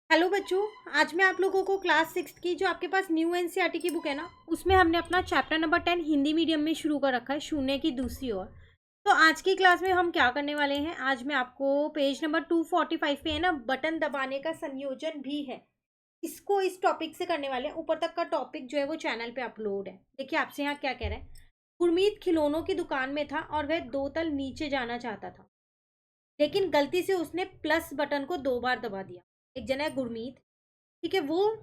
Hello बच्चों। आज मैं आप लोगों को क्लास 6 की जो आपके पास न्यू एनसीईआरटी की बुक है ना, उसमें हमने अपना चैप्टर नंबर 10 हिंदी मीडियम में शुरू कर रखा है, शून्य की दूसरी ओर। तो आज की क्लास में हम क्या करने वाले हैं, आज मैं आपको पेज नंबर 245 पे है ना, बटन दबाने का संयोजन भी है, इसको इस टॉपिक से करने वाले हैं। ऊपर तक का टॉपिक जो है वो चैनल पे अपलोड है। देखिए आपसे यहाँ क्या कह रहा है। गुरमीत खिलौनों की दुकान में था और वह 2 तल नीचे जाना चाहता था, लेकिन गलती से उसने प्लस बटन को 2 बार दबा दिया। एक जना है गुरमीत, ठीक है, वो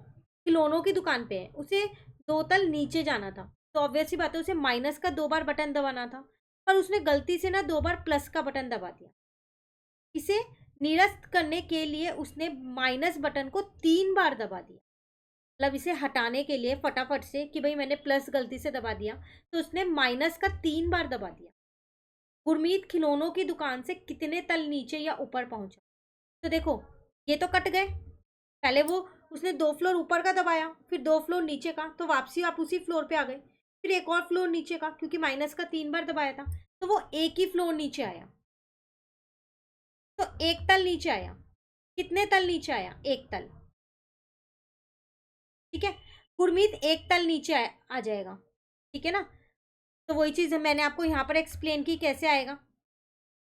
खिलौनों की दुकान पे है, उसे 2 तल नीचे जाना था, तो ऑब्वियस सी बात है उसे माइनस का 2 बार बटन दबाना था, पर उसने गलती से ना 2 बार प्लस का बटन दबा दिया। इसे निरस्त करने के लिए उसने माइनस बटन को 3 बार दबा दिया। मतलब इसे हटाने के लिए फटाफट से कि भाई मैंने प्लस गलती से दबा दिया, तो उसने माइनस का 3 बार दबा दिया। गुरमीत खिलौनों की दुकान से कितने तल नीचे या ऊपर पहुंचा? तो देखो, ये तो कट गए। पहले वो उसने 2 फ्लोर ऊपर का दबाया, फिर 2 फ्लोर नीचे का, तो वापसी आप उसी फ्लोर पे आ गए। फिर एक और फ्लोर नीचे का, क्योंकि माइनस का 3 बार दबाया था, तो वो एक ही फ्लोर नीचे आया। तो एक तल नीचे आया। कितने तल नीचे आया? एक तल। ठीक है, गुरमीत एक तल नीचे आ जाएगा। ठीक है ना। तो वही चीज मैंने आपको यहाँ पर एक्सप्लेन की कैसे आएगा।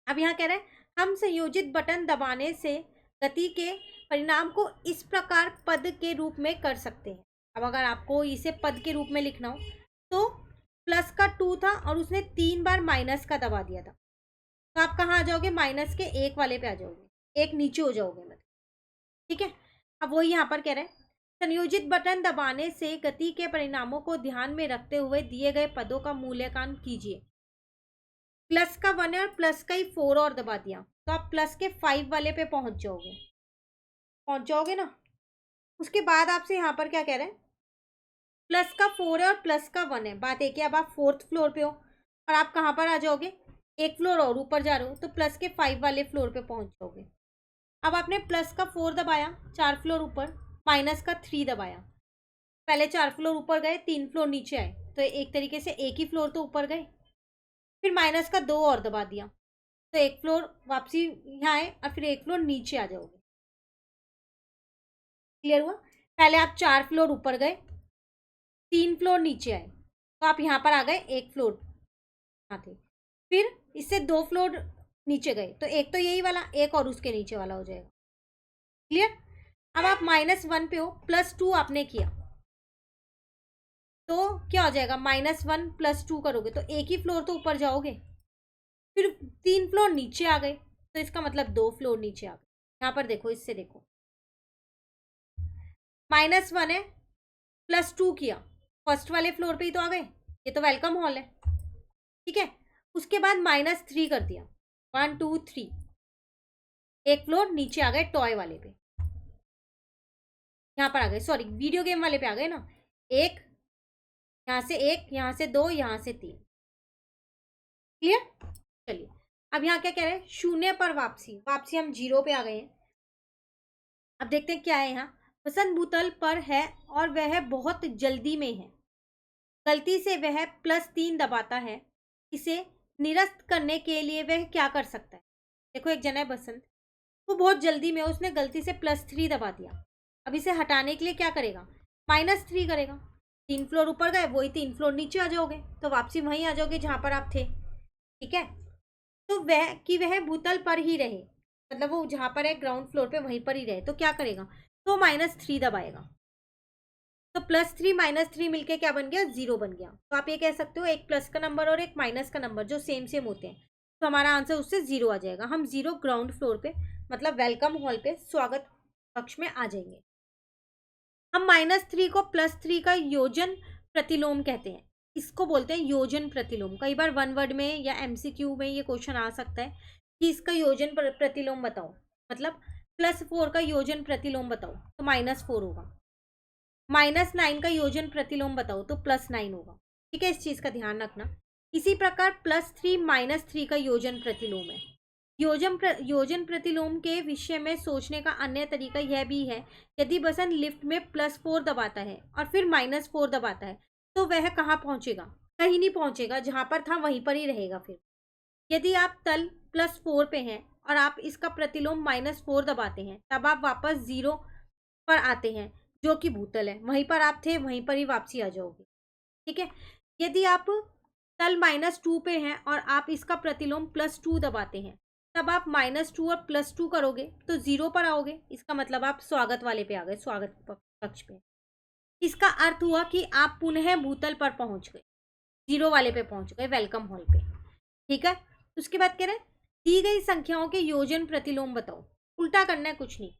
अब यहाँ कह रहा है, हम संयोजित बटन दबाने से गति के परिणाम को इस प्रकार पद के रूप में कर सकते हैं। अब अगर आपको इसे पद के रूप में लिखना हो, तो प्लस का 2 था और उसने 3 बार माइनस का दबा दिया था, तो आप कहाँ आ जाओगे? माइनस के एक वाले पे आ जाओगे, एक नीचे हो जाओगे मतलब। ठीक है। अब वही यहाँ पर कह रहे हैं, संयोजित बटन दबाने से गति के परिणामों को ध्यान में रखते हुए दिए गए पदों का मूल्यांकन कीजिए। प्लस का 1 है और प्लस का ही 4 और दबा दिया, तो आप प्लस के 5 वाले पे पहुंच जाओगे ना। उसके बाद आपसे यहाँ पर क्या कह रहे हैं, प्लस का 4 है और प्लस का 1 है। बात एक है, अब आप 4th फ्लोर पे हो और आप कहाँ पर आ जाओगे? एक फ्लोर और ऊपर जा रहे हो, तो प्लस के 5 वाले फ्लोर पे पहुंच जाओगे। अब आपने प्लस का 4 दबाया, 4 फ्लोर ऊपर, माइनस का 3 दबाया, पहले 4 फ्लोर ऊपर गए, 3 फ्लोर नीचे आए, तो एक तरीके से एक ही फ्लोर तो ऊपर गए। फिर माइनस का 2 और दबा दिया, तो एक फ्लोर वापसी यहाँ आए और फिर एक फ्लोर नीचे आ जाओगे। क्लियर हुआ? पहले आप 4 फ्लोर ऊपर गए, 3 फ्लोर नीचे आए, तो आप यहाँ पर आ गए, एक फ्लोर यहाँ थे। फिर इससे 2 फ्लोर नीचे गए, तो एक तो यही वाला, एक और उसके नीचे वाला हो जाएगा। क्लियर? अब आप -1 पे हो, +2 आपने किया, तो क्या हो जाएगा? -1 +2 करोगे तो एक ही फ्लोर तो ऊपर जाओगे। फिर 3 फ्लोर नीचे आ गए, तो इसका मतलब 2 फ्लोर नीचे आ गए। यहाँ पर देखो, इससे देखो, -1 है, +2 किया, फर्स्ट वाले फ्लोर पे ही तो आ गए। ये तो वेलकम हॉल है। ठीक है। उसके बाद -3 कर दिया, 1 2 3, एक फ्लोर नीचे आ गए टॉय वाले पे, यहाँ पर आ गए, सॉरी वीडियो गेम वाले पे आ गए ना। एक यहाँ से, एक यहाँ से, 2 यहाँ से, 3। क्लियर? चलिए, अब यहाँ क्या कह रहे हैं, शून्य पर वापसी। वापसी हम 0 पे आ गए हैं। अब देखते हैं क्या है यहाँ। वसंत भूतल पर है और वह बहुत जल्दी में है, गलती से वह +3 दबाता है, इसे निरस्त करने के लिए वह क्या कर सकता है? देखो, एक जना है बसंत, वो बहुत जल्दी में, उसने गलती से +3 दबा दिया। अब इसे हटाने के लिए क्या करेगा? -3 करेगा। 3 फ्लोर ऊपर गए, वही 3 फ्लोर नीचे आ जाओगे, तो वापसी वहीं आ जाओगे जहां पर आप थे। ठीक है। तो वह भूतल पर ही रहे, मतलब वो जहां पर है ग्राउंड फ्लोर पे वहीं पर ही रहे, तो क्या करेगा? तो -3 दबाएगा। तो +3 -3 मिलके क्या बन गया? 0 बन गया। तो आप ये कह सकते हो, एक प्लस का नंबर और एक माइनस का नंबर जो सेम सेम होते हैं, तो हमारा आंसर उससे 0 आ जाएगा। हम 0 ग्राउंड फ्लोर पे, मतलब वेलकम हॉल पे, स्वागत कक्ष में आ जाएंगे। हम -3 को +3 का योजन प्रतिलोम कहते हैं। इसको बोलते हैं योजन प्रतिलोम। कई बार 1 वर्ड में या MCQ में ये क्वेश्चन आ सकता है कि इसका योजन प्रतिलोम बताओ, मतलब +4 का योजन प्रतिलोम बताओ, तो -4 होगा। -9 का योजन प्रतिलोम बताओ, तो +9 होगा। ठीक है, इस चीज का ध्यान रखना। इसी प्रकार +3 -3 का योजन प्रतिलोम है। योजन प्रतिलोम के विषय में सोचने का अन्य तरीका यह भी है, यदि बसंत लिफ्ट में +4 दबाता है और फिर -4 दबाता है, तो वह कहाँ पहुंचेगा? कहीं नहीं पहुंचेगा, जहां पर था वहीं पर ही रहेगा। फिर यदि आप तल +4 पे हैं और आप इसका प्रतिलोम -4 दबाते हैं, तब आप वापस 0 पर आते हैं जो कि भूतल है, वहीं पर आप थे, वहीं पर ही वापसी आ जाओगे। ठीक है, यदि आप तल -2 पे हैं और आप इसका प्रतिलोम +2 दबाते हैं, तब आप -2 और +2 करोगे तो 0 पर आओगे। इसका मतलब आप स्वागत वाले पे आ गए, स्वागत कक्ष पे। इसका अर्थ हुआ कि आप पुनः भूतल पर पहुंच गए, 0 वाले पे पहुंच गए, वेलकम हॉल पे। ठीक है, उसके बाद कह रहे हैं दी गई संख्याओं के योजन प्रतिलोम बताओ। उल्टा करना है, कुछ नहीं।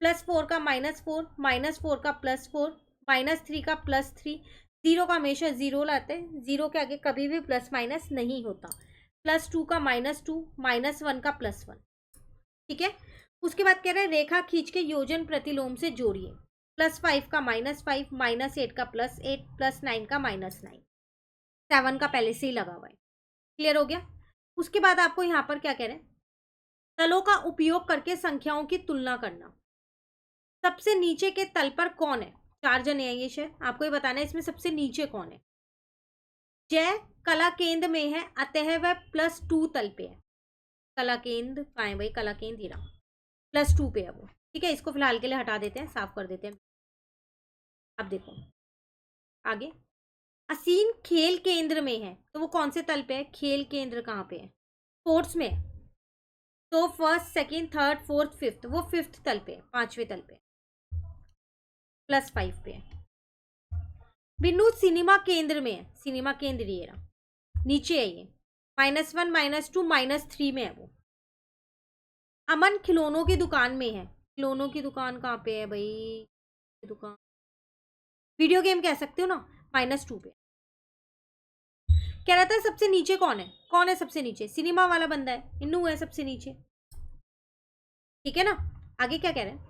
+4 का -4, -4 का +4, -3 का +3, 0 का हमेशा 0 लाते हैं, 0 के आगे कभी भी प्लस माइनस नहीं होता। +2 का -2, -1 का +1। ठीक है, उसके बाद कह रहे हैं रेखा खींच के योजन प्रतिलोम से जोड़िए। +5 का -5, -8 का +8, +9 का -9, 7 का पहले से ही लगा हुआ है। क्लियर हो गया। उसके बाद आपको यहाँ पर क्या कह रहे हैं, तलों का उपयोग करके संख्याओं की तुलना करना। सबसे नीचे के तल पर कौन है? 4 जने हैं ये शायद, आपको ये बताना है इसमें सबसे नीचे कौन है। जय कला केंद्र में है, अतः वह +2 तल पे है। कला केंद्र कहाँ है भाई? कला केंद्र ही रहा, +2 पे है वो। ठीक है, इसको फिलहाल के लिए हटा देते हैं, साफ कर देते हैं। अब देखो आगे, असीन खेल केंद्र में है, तो वो कौन से तल पे है? खेल केंद्र कहाँ पे है? स्पोर्ट्स में। तो first, second, third, fourth, fifth, वो फिफ्थ तल पे है, 5वें तल पे, +5 पे है। बिन्नू सिनेमा केंद्र में है, सिनेमा केंद्र ये रहा, नीचे है ये, -1, -2, -3 में है वो। अमन खिलौनों की दुकान में है, खिलौनों की दुकान कहाँ पे है भाई? दुकान, वीडियो गेम कह सकते हो ना, -2 पे। कह रहा था सबसे नीचे कौन है? कौन है सबसे नीचे? सिनेमा वाला बंदा है, इन्नू है सबसे नीचे। ठीक है ना, आगे क्या कह रहे हैं,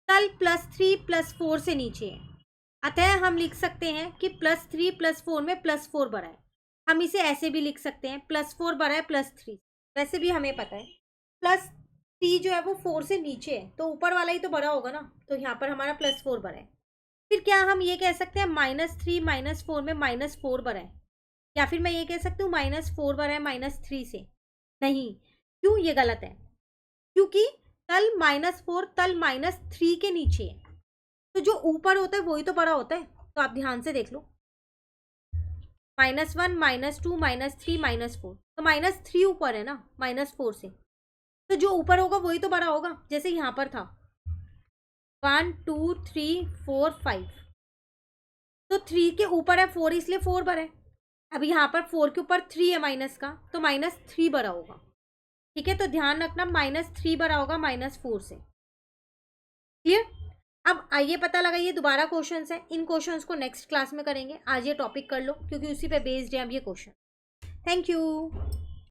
तल +3 +4 से नीचे है, अतः हम लिख सकते हैं कि +3 +4 में +4 बड़ा है। हम इसे ऐसे भी लिख सकते हैं, +4 बड़ा है +3। वैसे भी हमें पता है +3 जो है वो 4 से नीचे है, तो ऊपर वाला ही तो बड़ा होगा ना, तो यहाँ पर हमारा +4 बड़ा है। फिर क्या हम ये कह सकते हैं -3 -4 में -4 बड़ा है, या फिर मैं ये कह सकती हूँ -4 बड़ा है -3 से? नहीं, क्यों? ये गलत है, क्योंकि तल -4 तल -3 के नीचे है, तो जो ऊपर होता है वही तो बड़ा होता है। तो आप ध्यान से देख लो, -1 -2 -3 -4, तो -3 ऊपर है ना -4 से, तो जो ऊपर होगा वही तो बड़ा होगा। जैसे यहाँ पर था 1 2 3 4 5, तो 3 के ऊपर है 4, इसलिए 4 बड़ा है। अब यहाँ पर 4 के ऊपर 3 है माइनस का, तो -3 बड़ा होगा। ठीक है, तो ध्यान रखना -3 बड़ा होगा -4 से। क्लियर? अब आइए पता लगाइए, दोबारा क्वेश्चंस है, इन क्वेश्चंस को नेक्स्ट क्लास में करेंगे। आज ये टॉपिक कर लो क्योंकि उसी पे बेस्ड है अब ये क्वेश्चन। Thank you.